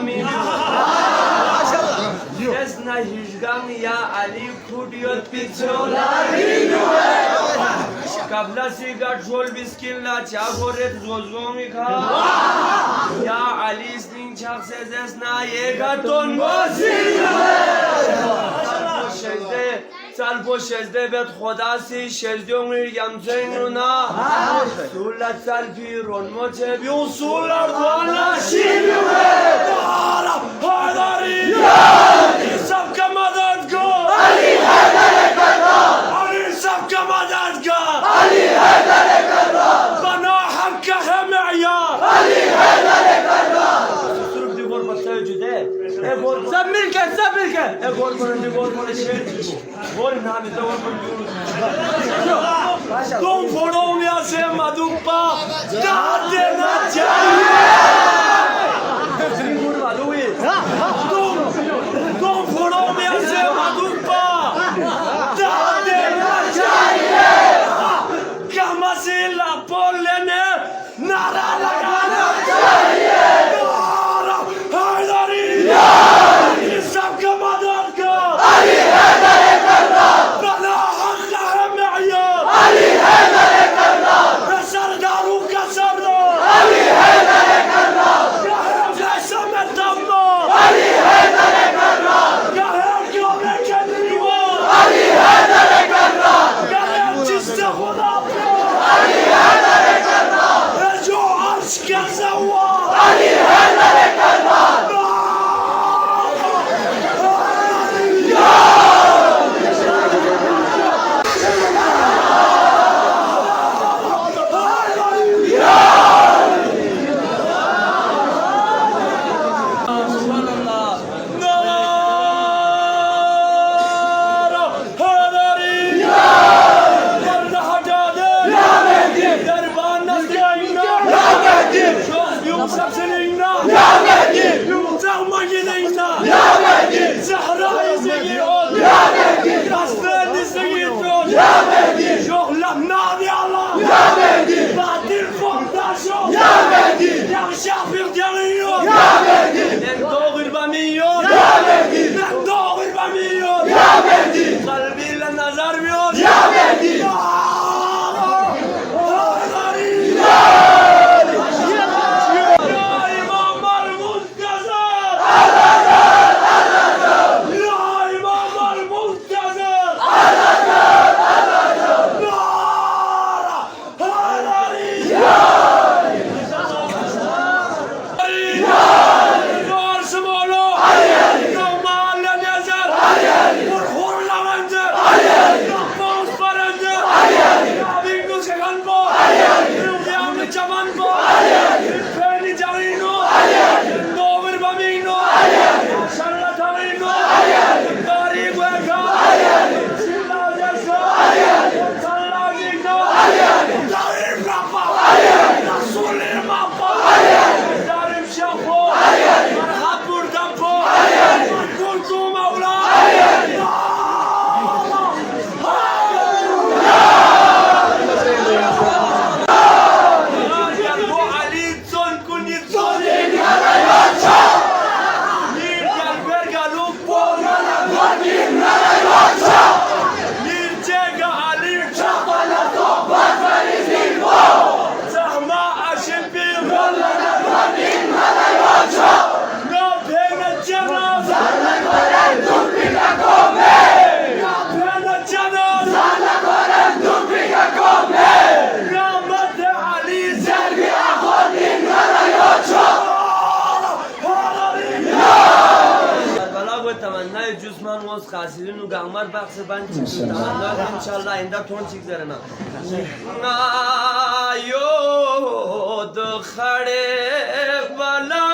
مين اسنا هجام يا علي كوديوت بيتولاري قبل سيجار جول بسكيلا تشاغورت زوزومي كا يا علي سنين شخص اسنا يغاتون موسيلا سالفو شزده بد خدا سی شزده میگم زنونا سولت سالفی رون موچه بیون سولر دوانا شیمیوه دارا هاداری سب کمادادگا علی هدر کرد علی سب کمادادگا علی هدر کرد بنا حق همعیا علی هدر کرد سرب دیگر بسته جده سب ملکه اگور کنه دیگر کنه شیر Gol nami da orman diyoruz. Don Polonia se madumpa date na chahiye. Sigurva lui. Don Polonia se madumpa date na chahiye. Kama se la polene nara lagana chahiye. Nara haydari. Sab kamadan ka. Ali haydari. بلا حق معيار علي هذا الكرار كسر دارو كسر دار علي هذا الكرار قهر قسم الدمار علي هذا الكرار قهر قوم الكدريوان علي هذا الكرار قهر جسد خضابير علي هذا الكرار رجوع عرش كالزوار علي هذا الكرار خاسرين وقامر بخش بنچ تمنا ان شاء الله ایندا تون چیک زرنا آیو د خړې بلا